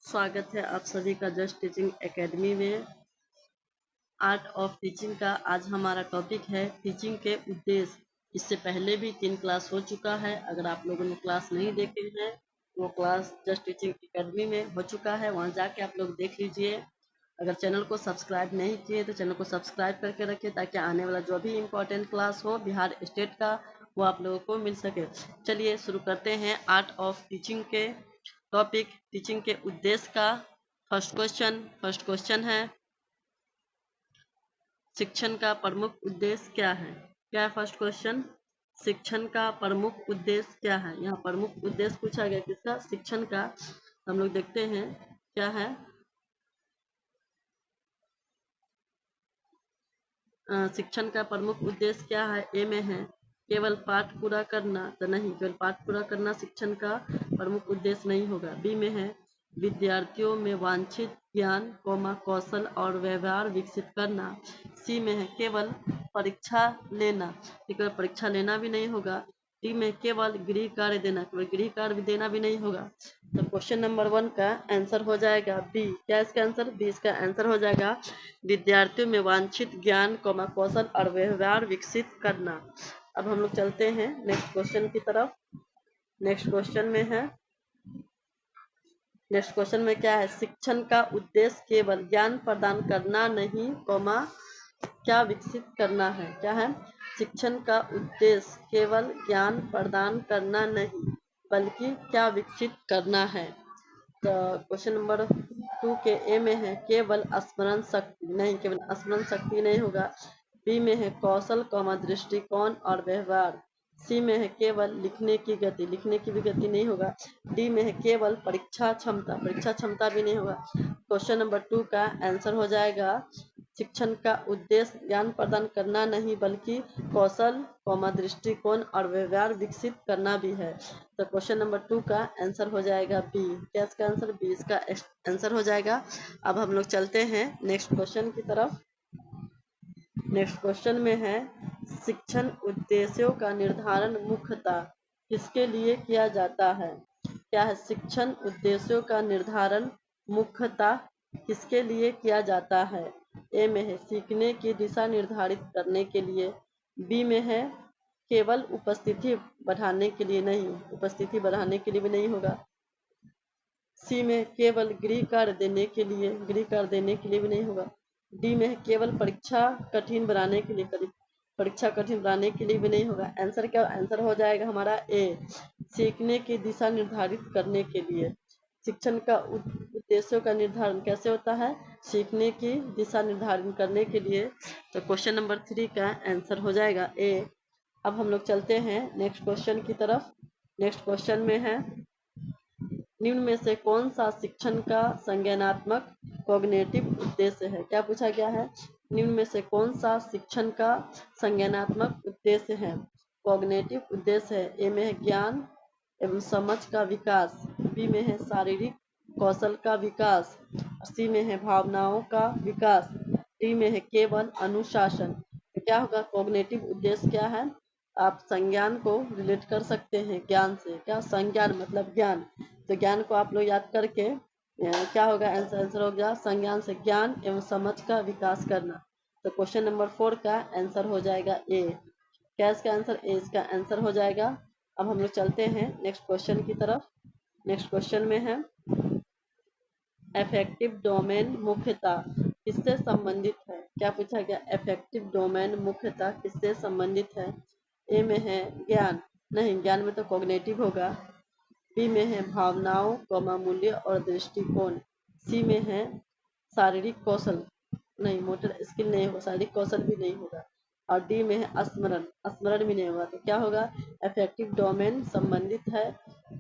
स्वागत है आप सभी का जस्ट टीचिंग एकेडमी में। आर्ट ऑफ टीचिंग का आज हमारा टॉपिक है टीचिंग के उद्देश्य। इससे पहले भी 3 क्लास हो चुका है। अगर आप लोगों ने क्लास नहीं देखे हैं वो क्लास जस्ट टीचिंग एकेडमी में हो चुका है, वहां जाके आप लोग देख लीजिए। अगर चैनल को सब्सक्राइब नहीं किए तो चैनल को सब्सक्राइब करके रखिए ताकि आने वाला जो भी इम्पोर्टेंट क्लास हो बिहार स्टेट का वो आप लोगों को मिल सके। चलिए शुरू करते हैं आर्ट ऑफ टीचिंग के टॉपिक टीचिंग के उद्देश्य का। फर्स्ट क्वेश्चन है शिक्षण का प्रमुख उद्देश्य क्या है। क्या है फर्स्ट क्वेश्चन? शिक्षण का प्रमुख उद्देश्य क्या है। यहाँ प्रमुख उद्देश्य पूछा गया किसका? शिक्षण का। हम लोग देखते हैं क्या है। शिक्षण का प्रमुख उद्देश्य क्या है? ए में है केवल पाठ पूरा करना, तो नहीं, केवल पाठ पूरा करना शिक्षण का प्रमुख उद्देश्य नहीं होगा। बी में है विद्यार्थियों में वांछित ज्ञान कौशल और व्यवहार विकसित करना। सी में है केवल परीक्षा लेना, केवल परीक्षा लेना भी नहीं होगा। डी में केवल गृह कार्य देना, केवल गृह कार्य भी देना भी नहीं होगा। तो क्वेश्चन नंबर 1 का आंसर हो जाएगा बी। क्या इसका आंसर? बी इसका आंसर हो जाएगा विद्यार्थियों में वांछित ज्ञान कौशल और व्यवहार विकसित करना। अब हम लोग चलते हैं नेक्स्ट क्वेश्चन की तरफ। नेक्स्ट क्वेश्चन में क्या है? शिक्षण का उद्देश्य केवल ज्ञान प्रदान करना नहीं, क्या विकसित करना है। क्या है? शिक्षण का उद्देश्य केवल ज्ञान प्रदान करना नहीं बल्कि क्या विकसित करना है। तो क्वेश्चन नंबर 2 के ए में है केवल स्मरण शक्ति, नहीं, केवल स्मरण शक्ति नहीं होगा। बी में है कौशल दृष्टिकोण और व्यवहार। सी में है केवल लिखने की गति, लिखने की भी गति नहीं होगा। डी में है केवल परीक्षा क्षमता भी नहीं होगा। क्वेश्चन नंबर 2 का आंसर हो जाएगा शिक्षण का उद्देश्य ज्ञान प्रदान करना नहीं बल्कि कौशल दृष्टिकोण और व्यवहार विकसित करना भी है। तो क्वेश्चन नंबर 2 का आंसर हो जाएगा बी। क्या इसका आंसर? बी इसका आंसर हो जाएगा। अब हम लोग चलते हैं नेक्स्ट क्वेश्चन की तरफ। नेक्स्ट क्वेश्चन में है शिक्षण उद्देश्यों का निर्धारण मुख्यतः किसके लिए किया जाता है। क्या है? शिक्षण उद्देश्यों का निर्धारण मुख्यतः किसके लिए किया जाता है। ए में है सीखने की दिशा निर्धारित करने के लिए। बी में है केवल उपस्थिति बढ़ाने के लिए, नहीं, उपस्थिति बढ़ाने के लिए भी नहीं होगा। सी में केवल गृह कार्य देने के लिए भी नहीं होगा। डी में केवल परीक्षा कठिन बनाने के लिए भी नहीं होगा। आंसर क्या? आंसर हो जाएगा हमारा ए, सीखने की दिशा निर्धारित करने के लिए। शिक्षण का उद्देश्यों का निर्धारण कैसे होता है? सीखने की दिशा निर्धारित करने के लिए। तो क्वेश्चन नंबर 3 का आंसर हो जाएगा ए। अब हम लोग चलते हैं नेक्स्ट क्वेश्चन की तरफ। नेक्स्ट क्वेश्चन में है निम्न में से कौन सा शिक्षण का संज्ञानात्मक कॉग्निटिव उद्देश्य है। क्या पूछा गया है? निम्न में से कौन सा शिक्षण का संज्ञानात्मक उद्देश्य है, कॉग्निटिव उद्देश्य है। ए में है ज्ञान एवं समझ का विकास। बी में है शारीरिक कौशल का विकास। सी में है भावनाओं का विकास। डी में है केवल अनुशासन। तो क्या होगा? कॉग्निटिव उद्देश्य क्या है? आप संज्ञान को रिलेट कर सकते हैं ज्ञान से। क्या? संज्ञान मतलब ज्ञान। तो ज्ञान को आप लोग याद करके क्या होगा? आंसर हो गया संज्ञान से ज्ञान एवं समझ का विकास करना। तो क्वेश्चन नंबर 4 का आंसर हो जाएगा ए। क्या इसका आंसर? ए इसका आंसर हो जाएगा। अब हम लोग चलते हैं नेक्स्ट क्वेश्चन की तरफ। नेक्स्ट क्वेश्चन में है अफेक्टिव डोमेन मुख्यतः किससे संबंधित है। क्या पूछा गया? अफेक्टिव डोमेन मुख्यतः किससे संबंधित है। ए में है ज्ञान, नहीं, ज्ञान में तो कॉग्निटिव होगा। बी में है भावनाओं मूल्य और दृष्टिकोण। सी में है शारीरिक कौशल, नहीं, मोटर स्किल नहीं होगा, शारीरिक कौशल भी नहीं होगा। और डी में है स्मरण भी नहीं होगा। तो क्या होगा? अफेक्टिव डोमेन संबंधित है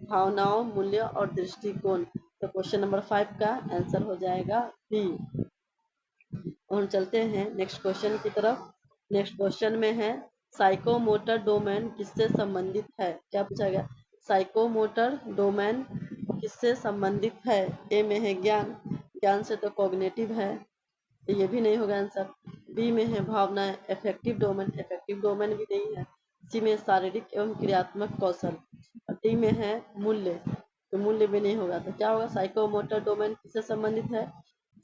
भावनाओं मूल्य और दृष्टिकोण। तो क्वेश्चन नंबर 5 का आंसर हो जाएगा बी। और हम चलते हैं नेक्स्ट क्वेश्चन की तरफ। नेक्स्ट क्वेश्चन में है साइकोमोटर डोमेन किससे संबंधित है। क्या पूछा गया? साइकोमोटर डोमेन किससे संबंधित है। ए में है ज्ञान से तो कॉग्निटिव है, तो ये भी नहीं होगा आंसर। बी में है भावनाएं, अफेक्टिव डोमेन भी नहीं है। सी में शारीरिक एवं क्रियात्मक कौशल। डी में है मूल्य, तो मूल्य भी नहीं होगा। तो क्या होगा, साइकोमोटर डोमेन किससे संबंधित है,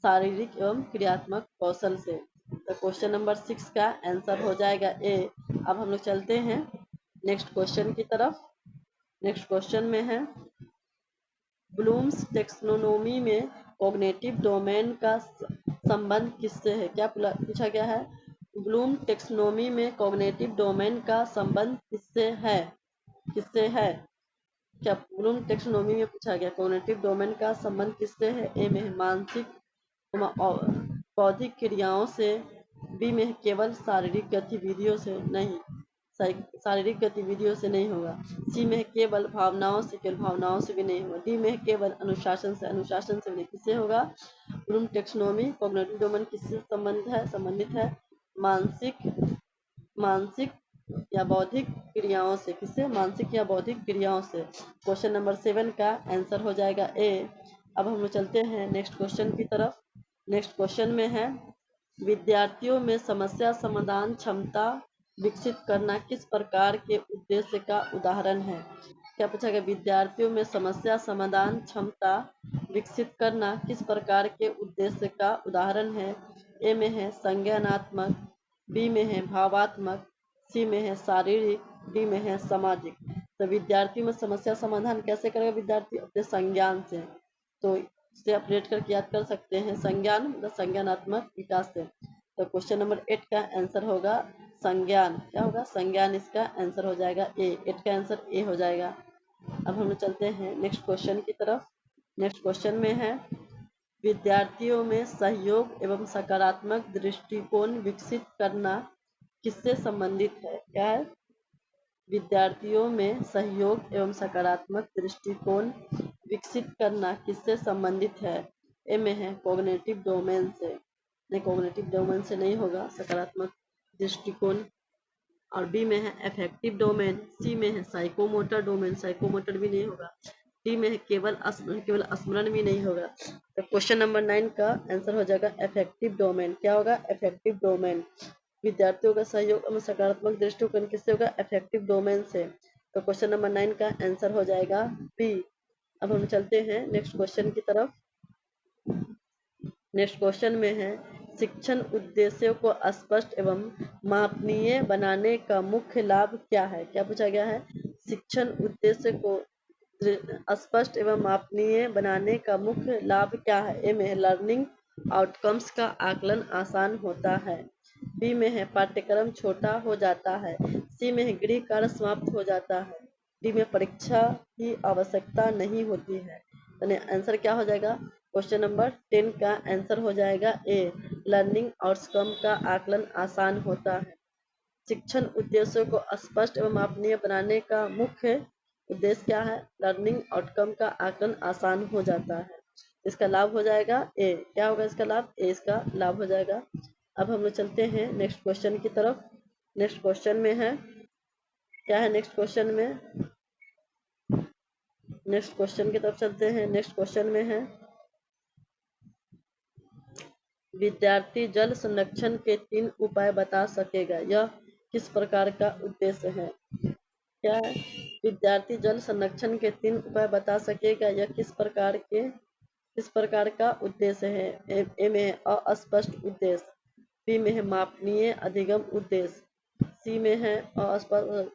शारीरिक एवं क्रियात्मक कौशल से। तो क्वेश्चन नंबर 6 का आंसर हो जाएगा ए। अब हम लोग चलते हैं नेक्स्ट क्वेश्चन की तरफ। नेक्स्ट क्वेश्चन में है, ब्लूम्स टेक्सोनोमी में कॉग्निटिव डोमेन का संबंध किससे है। क्या पूछा गया है, ब्लूम टेक्सोनोमी में कॉग्निटिव डोमेन का संबंध किससे है, किससे है। क्या ब्लूम टेक्सोनोमी में पूछा गया कॉग्निटिव डोमेन का संबंध किससे है। ए में मानसिक बौद्धिक क्रियाओं से, बी में केवल शारीरिक गतिविधियों से, नहीं शारीरिक गतिविधियों से नहीं होगा, सी में केवल भावनाओं से, केवल भावनाओं से भी नहीं होगा, डी में केवल अनुशासन से, अनुशासन से भी नहीं। किससे होगा, ब्लूम टेक्सोनोमी कॉग्निटिव डोमेन किससे संबंधित है, मानसिक या बौद्धिक क्रियाओं से। किससे, मानसिक या बौद्धिक क्रियाओं से। क्वेश्चन नंबर 7 का आंसर हो जाएगा ए। अब हम लोग चलते हैं नेक्स्ट क्वेश्चन की तरफ। नेक्स्ट क्वेश्चन में है, विद्यार्थियों में समस्या समाधान क्षमता विकसित करना किस प्रकार के उद्देश्य का उदाहरण है। क्या पूछा गया, विद्यार्थियों में समस्या समाधान क्षमता विकसित करना किस प्रकार के उद्देश्य का उदाहरण है। ए में है संज्ञानात्मक, बी में है भावात्मक, सी में है शारीरिक, डी में है सामाजिक। तो विद्यार्थी में समस्या समाधान कैसे करेगा विद्यार्थी, अपने संज्ञान से। तो इसे अपडेट करके याद कर सकते हैं, संज्ञान मतलब संज्ञानात्मक विकास से। तो क्वेश्चन नंबर 8 का आंसर होगा संज्ञान। क्या होगा, संज्ञान इसका आंसर हो जाएगा ए। 8 का आंसर ए हो जाएगा। अब हम चलते हैं नेक्स्ट क्वेश्चन की तरफ। नेक्स्ट क्वेश्चन में है, विद्यार्थियों में सहयोग एवं सकारात्मक दृष्टिकोण विकसित करना किससे संबंधित है। क्या है, विद्यार्थियों में सहयोग एवं सकारात्मक दृष्टिकोण विकसित करना किससे संबंधित है। ए में है कॉग्निटिव डोमेन से, नहीं कॉग्निटिव डोमेन से नहीं होगा सकारात्मक दृष्टिकोण। और बी में है अफेक्टिव डोमेन, सी में है साइकोमोटर डोमेन, साइकोमोटर भी नहीं होगा, डी में है केवल स्मरण भी नहीं होगा। तो क्वेश्चन नंबर 9 का आंसर हो जाएगा अफेक्टिव डोमेन। क्या होगा, अफेक्टिव डोमेन। विद्यार्थियों का सहयोग एवं सकारात्मक दृष्टिकोण किससे होगा, अफेक्टिव डोमेन से। तो क्वेश्चन नंबर 9 का आंसर हो जाएगा बी। अब हम चलते हैं नेक्स्ट क्वेश्चन की तरफ। नेक्स्ट क्वेश्चन में है, शिक्षण उद्देश्यों को स्पष्ट एवं मापनीय बनाने का मुख्य लाभ क्या है। क्या पूछा गया है, शिक्षण उद्देश्य को स्पष्ट एवं मापनीय बनाने का मुख्य लाभ क्या है। ए में लर्निंग आउटकम्स का आकलन आसान होता है, बी में है पाठ्यक्रम छोटा हो जाता है, सी में है गृह कार्य समाप्त हो जाता है, डी में परीक्षा की आवश्यकता नहीं होती है। तो आंसर क्या हो जाएगा, क्वेश्चन नंबर 10 का आंसर हो जाएगा ए, लर्निंग आउटकम का आकलन आसान होता है। शिक्षण उद्देश्यों को स्पष्ट एवं मापनीय बनाने का मुख्य उद्देश्य क्या है, लर्निंग आउटकम का आकलन आसान हो जाता है। इसका लाभ हो जाएगा ए। क्या होगा इसका लाभ, ए इसका लाभ हो जाएगा। अब हम लोग चलते हैं नेक्स्ट क्वेश्चन की तरफ। नेक्स्ट क्वेश्चन में है, क्या है नेक्स्ट क्वेश्चन में, नेक्स्ट क्वेश्चन की तरफ चलते हैं। नेक्स्ट क्वेश्चन में है, विद्यार्थी जल संरक्षण के 3 उपाय बता सकेगा, यह किस प्रकार का उद्देश्य है। क्या है, विद्यार्थी जल संरक्षण के 3 उपाय बता सकेगा, यह किस प्रकार का उद्देश्य है। ए में है अस्पष्ट उद्देश्य, बी में है मापनीय अधिगम उद्देश्य, सी में है अस्पष्ट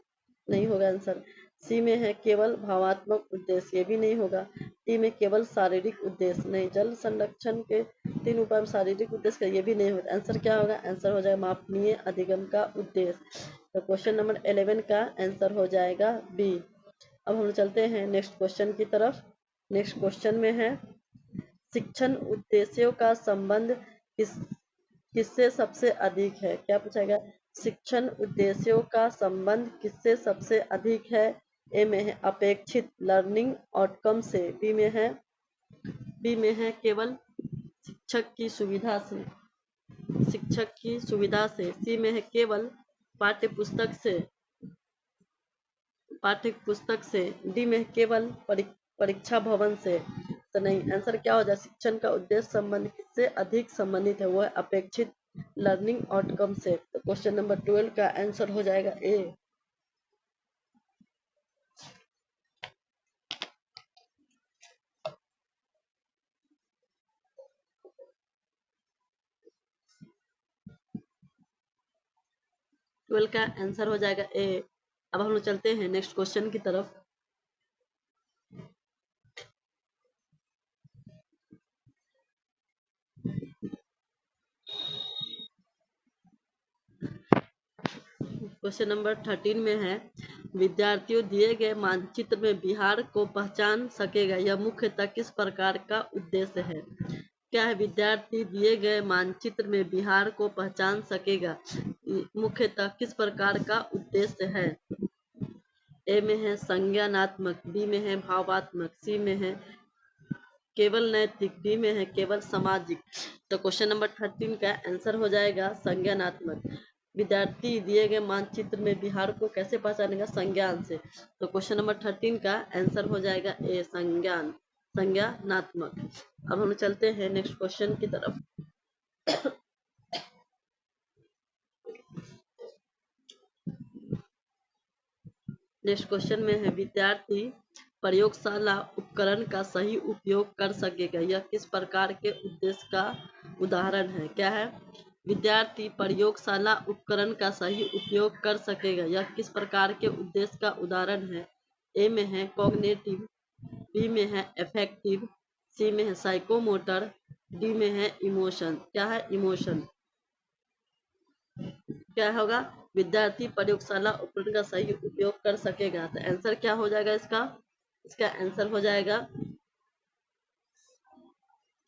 नहीं होगा आंसर, सी में है केवल भावात्मक उद्देश्य, ये भी नहीं होगा, डी में केवल शारीरिक उद्देश्य नहीं, जल संरक्षण के 3 उपाय शारीरिक उद्देश्य का ये भी नहीं होगा। आंसर क्या होगा, आंसर हो जाएगा मापनीय अधिगम का उद्देश्य। तो क्वेश्चन नंबर 11 का आंसर हो जाएगा बी। अब हम चलते हैं नेक्स्ट क्वेश्चन की तरफ। नेक्स्ट क्वेश्चन में है, शिक्षण उद्देश्यों का संबंध किससे सबसे अधिक है। क्या पूछा गया, शिक्षण उद्देश्यों का संबंध किससे सबसे अधिक है। ए में है अपेक्षित लर्निंग आउटकम से, बी में है केवल शिक्षक की सुविधा से, सी में है केवल पाठ्य पुस्तक से, डी में केवल परीक्षा भवन से। तो नहीं, आंसर क्या हो जाए, शिक्षण का उद्देश्य संबंध किससे अधिक संबंधित है, वो है अपेक्षित लर्निंग आउटकम से। तो क्वेश्चन नंबर 12 का आंसर हो जाएगा ए। 12 का आंसर हो जाएगा ए। अब हम लोग चलते हैं नेक्स्ट क्वेश्चन की तरफ। क्वेश्चन नंबर 13 में है, विद्यार्थियों दिए गए मानचित्र में बिहार को पहचान सकेगा, यह मुख्यतः किस प्रकार का उद्देश्य है। क्या है, विद्यार्थी दिए गए मानचित्र में बिहार को पहचान सकेगा, मुख्यतः किस प्रकार का उद्देश्य है। ए में है संज्ञानात्मक, बी में है भावात्मक, सी में है केवल नैतिक, डी में है केवल सामाजिक। तो क्वेश्चन नंबर 13 का आंसर हो जाएगा संज्ञानात्मक। विद्यार्थी दिए गए मानचित्र में बिहार को कैसे पहचानेगा, संज्ञान से। तो क्वेश्चन नंबर 13 का आंसर हो जाएगा ए, संज्ञान, संज्ञानात्मक। अब हम चलते हैं नेक्स्ट क्वेश्चन की तरफ। नेक्स्ट क्वेश्चन में है, विद्यार्थी प्रयोगशाला उपकरण का सही उपयोग कर सकेगा, यह किस प्रकार के उद्देश्य का उदाहरण है। क्या है, विद्यार्थी प्रयोगशाला उपकरण का सही उपयोग कर सकेगा, यह किस प्रकार के उद्देश्य का उदाहरण है। ए में है कॉग्निटिव, बी में है अफेक्टिव, सी में है साइकोमोटर, डी में है इमोशन। क्या है, इमोशन। क्या होगा, विद्यार्थी प्रयोगशाला उपकरण का सही उपयोग कर सकेगा। तो आंसर क्या हो जाएगा इसका, इसका आंसर हो जाएगा,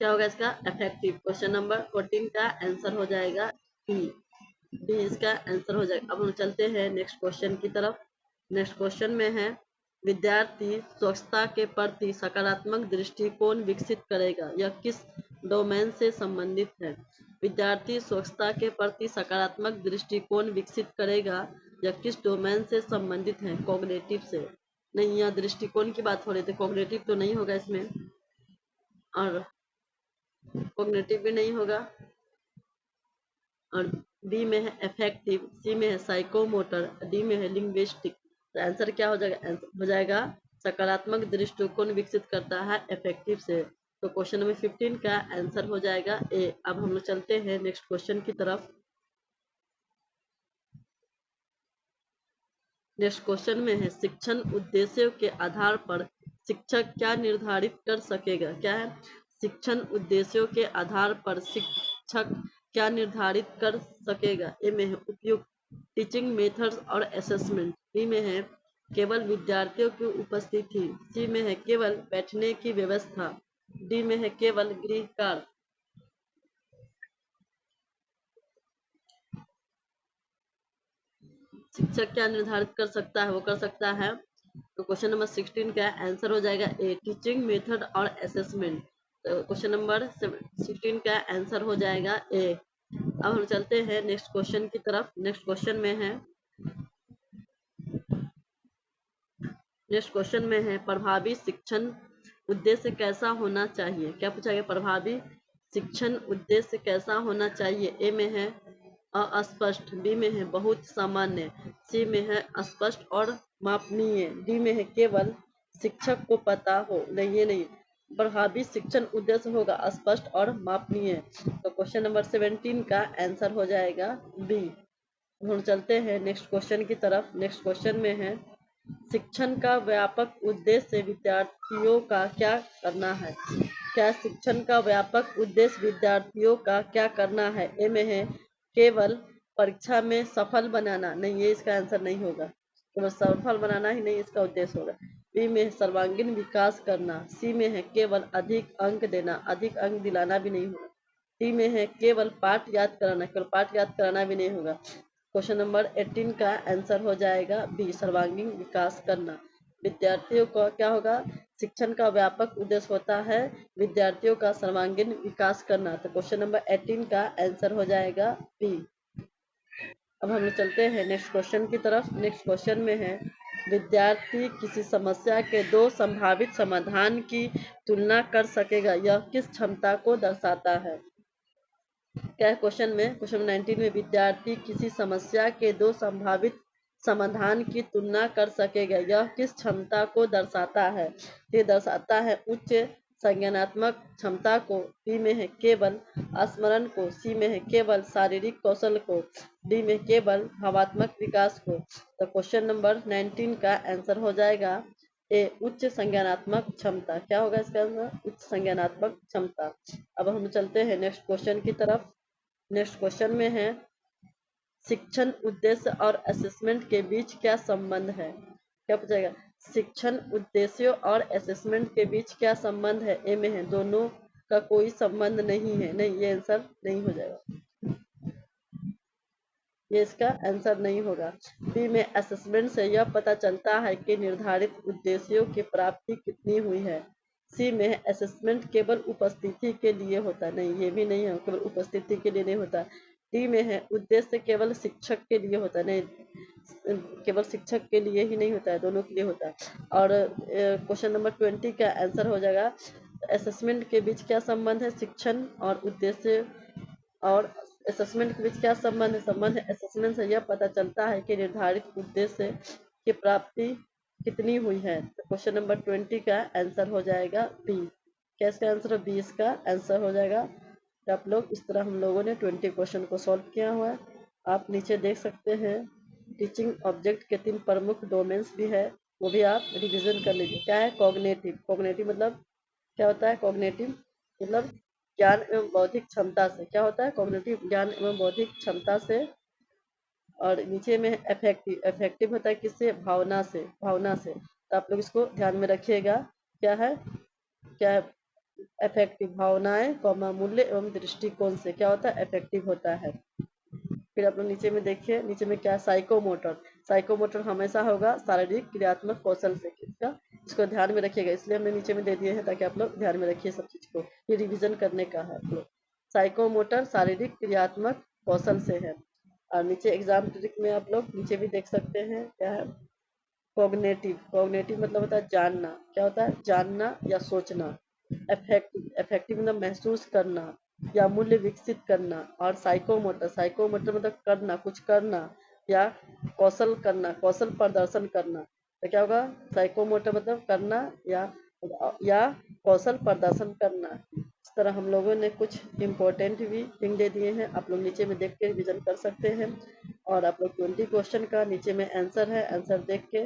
क्या होगा इसका, इफेक्टिव। क्वेश्चन नंबर 14 का आंसर हो जाएगा डी, डी इसका आंसर हो जाएगा। अब हम चलते हैं नेक्स्ट क्वेश्चन की तरफ। नेक्स्ट क्वेश्चन में है, विद्यार्थी स्वच्छता के प्रति सकारात्मक दृष्टिकोण विकसित करेगा, यह किस डोमेन से संबंधित है। विद्यार्थी स्वच्छता के प्रति सकारात्मक दृष्टिकोण विकसित करेगा, यह किस डोमेन से संबंधित है, कॉग्निटिव से। नहीं, यह दृष्टिकोण की बात हो रही थी, कॉग्निटिव तो नहीं होगा इसमें, और कॉग्निटिव भी नहीं होगा, और बी में है इफेक्टिव, सी में है साइकोमोटर, डी में है लिंग्विस्टिक। तो आंसर क्या हो जाएगा, आंसर हो जाएगा सकारात्मक दृष्टिकोण विकसित करता है इफेक्टिव से। तो क्वेश्चन नंबर 15 का आंसर हो जाएगा ए। अब हम लोग चलते हैं नेक्स्ट क्वेश्चन की तरफ। नेक्स्ट क्वेश्चन में है, शिक्षण उद्देश्यों के आधार पर शिक्षक क्या निर्धारित कर सकेगा। क्या है, शिक्षण उद्देश्यों के आधार पर शिक्षक क्या निर्धारित कर सकेगा। ए में है उपयुक्त टीचिंग मेथड्स और असेसमेंट, बी में है केवल विद्यार्थियों की उपस्थिति, सी में है केवल बैठने की व्यवस्था, डी में है केवल गृह कार्य। शिक्षक क्या निर्धारित कर सकता है, वो कर सकता है। तो क्वेश्चन नंबर 16 का आंसर हो जाएगा ए, टीचिंग मेथड और असेसमेंट। तो क्वेश्चन नंबर 16 का आंसर हो जाएगा ए। अब हम चलते हैं नेक्स्ट क्वेश्चन की तरफ। नेक्स्ट क्वेश्चन में है, नेक्स्ट क्वेश्चन में है प्रभावी शिक्षण उद्देश्य कैसा होना चाहिए। क्या पूछा गया, प्रभावी शिक्षण उद्देश्य कैसा होना चाहिए। ए में है अस्पष्ट, बी में है बहुत सामान्य, सी में है स्पष्ट और मापनीय, डी में है केवल शिक्षक को पता हो। नहीं, ये नहीं, प्रभावी शिक्षण उद्देश्य होगा स्पष्ट और मापनीय। तो क्वेश्चन नंबर 17 का आंसर हो जाएगा बी। हम चलते हैं नेक्स्ट क्वेश्चन की तरफ। नेक्स्ट क्वेश्चन में है, शिक्षण का व्यापक उद्देश्य विद्यार्थियों का क्या करना है। क्या शिक्षण का व्यापक उद्देश्य विद्यार्थियों का क्या करना है। ए में है केवल परीक्षा में सफल बनाना, नहीं, ये इसका आंसर नहीं होगा, केवल सफल बनाना ही नहीं इसका उद्देश्य होगा। बी में सर्वांगीण विकास करना, सी में है केवल अधिक अंक देना, अधिक अंक दिलाना भी नहीं होगा, डी में है केवल पाठ याद कराना, केवल पाठ याद कराना भी नहीं होगा। क्वेश्चन नंबर 18 का आंसर हो जाएगा बी, सर्वांगीण विकास करना। विद्यार्थियों का क्या होगा, शिक्षण का व्यापक उद्देश्य होता है विद्यार्थियों का सर्वांगीण विकास करना। तो क्वेश्चन नंबर 18 का आंसर हो जाएगा बी। अब हम चलते हैं नेक्स्ट क्वेश्चन की तरफ। नेक्स्ट क्वेश्चन में है, विद्यार्थी किसी समस्या के दो संभावित समाधान की तुलना कर सकेगा, यह किस क्षमता को दर्शाता है। क्या है क्वेश्चन में, क्वेश्चन 19 में, विद्यार्थी किसी समस्या के दो संभावित समाधान की तुलना कर सकेगा, यह किस क्षमता को दर्शाता है। ये दर्शाता है उच्च संज्ञानात्मक क्षमता को, बी में है केवल स्मरण को, सी में है केवल शारीरिक कौशल को, डी में केवल भावात्मक विकास को। तो क्वेश्चन नंबर 19 का आंसर हो जाएगा ए, उच्च संज्ञानात्मक क्षमता। क्या होगा इसका आंसर? उच्च संज्ञानात्मक क्षमता। अब हम चलते हैं नेक्स्ट क्वेश्चन की तरफ। नेक्स्ट क्वेश्चन में है शिक्षण उद्देश्य और असेसमेंट के बीच क्या संबंध है? क्या पूछेगा? शिक्षण उद्देश्यों और असेसमेंट के बीच क्या संबंध है? ए में है दोनों का कोई संबंध नहीं है। नहीं, ये आंसर नहीं हो जाएगा, ये इसका आंसर नहीं होगा। बी में असेसमेंट से यह पता चलता है कि निर्धारित उद्देश्यों की प्राप्ति कितनी हुई है। सी में असेसमेंट केवल उपस्थिति के लिए होता है। नहीं, ये भी नहीं है, केवल उपस्थिति के लिए नहीं होता। डी में है उद्देश्य केवल शिक्षक के लिए होता है। नहीं, केवल शिक्षक के लिए ही नहीं होता है, दोनों के लिए होता है। और क्वेश्चन नंबर 20 का आंसर हो जाएगा असेसमेंट के बीच क्या संबंध है? शिक्षण और उद्देश्य और असेसमेंट के बीच क्या संबंध है? संबंध है असेसमेंट से यह पता चलता है कि निर्धारित उद्देश्य की प्राप्ति कितनी हुई है। तो क्वेश्चन नंबर 20 का आंसर हो जाएगा बी। क्या इसका आंसर? 20 का आंसर हो जाएगा। तो आप लोग इस तरह हम लोगों ने 20 क्वेश्चन को सॉल्व किया हुआ है। आप नीचे देख सकते हैं टीचिंग ऑब्जेक्ट के 3 प्रमुख डोमेन्स भी है, वो भी आप रिविजन कर लीजिए। क्या है? कॉग्निटिव। कॉग्निटिव मतलब क्या होता है? कॉग्निटिव मतलब ज्ञान एवं बौद्धिक क्षमता से। क्या होता है? कॉग्निटिव ज्ञान एवं बौद्धिक क्षमता से। और नीचे में अफेक्टिव। अफेक्टिव होता है किससे? भावना से। भावना से। तो आप लोग इसको ध्यान में रखिएगा। क्या है? क्या है? अफेक्टिव भावनाएं कौमा मूल्य एवं दृष्टिकोण से क्या होता है? अफेक्टिव होता है। फिर आप लोग नीचे में देखिए, नीचे में क्या? साइकोमोटर। साइकोमोटर हमेशा होगा शारीरिक क्रियात्मक कौशल से। किसका? इसको ध्यान में रखिएगा, इसलिए हमने नीचे में दे दिए हैं ताकि आप लोग ध्यान में रखिए सब चीज को। ये रिवीजन करने का है आप लोग। साइकोमोटर शारीरिक क्रियात्मक कौशल से है। और नीचे एग्जाम ट्रिक में आप लोग नीचे भी देख सकते हैं क्या है? कॉग्निटिव। कॉग्निटिव मतलब होता है जानना। क्या होता है? जानना या सोचना। अफेक्टिव। अफेक्टिव मतलब महसूस करना या मूल्य विकसित करना। और साइकोमोटर। साइकोमोटर मतलब करना, कुछ करना या कौशल करना, कौशल प्रदर्शन करना। तो क्या होगा? साइकोमोटर मतलब करना या कौशल प्रदर्शन करना। इस तरह हम लोगों ने कुछ इम्पोर्टेंट भी थिंग दे दिए हैं, आप लोग नीचे में देख के रिविजन कर सकते हैं। और आप लोग 20 क्वेश्चन का नीचे में आंसर है, आंसर देख के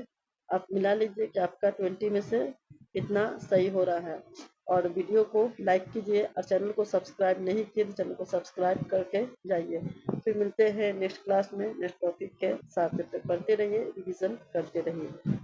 आप मिला लीजिए कि आपका 20 में से कितना सही हो रहा है। और वीडियो को लाइक कीजिए और चैनल को सब्सक्राइब नहीं किए तो चैनल को सब्सक्राइब करके जाइए। फिर मिलते हैं नेक्स्ट क्लास में नेक्स्ट टॉपिक के साथ। जब तक पढ़ते रहिए, रिविजन करते रहिए।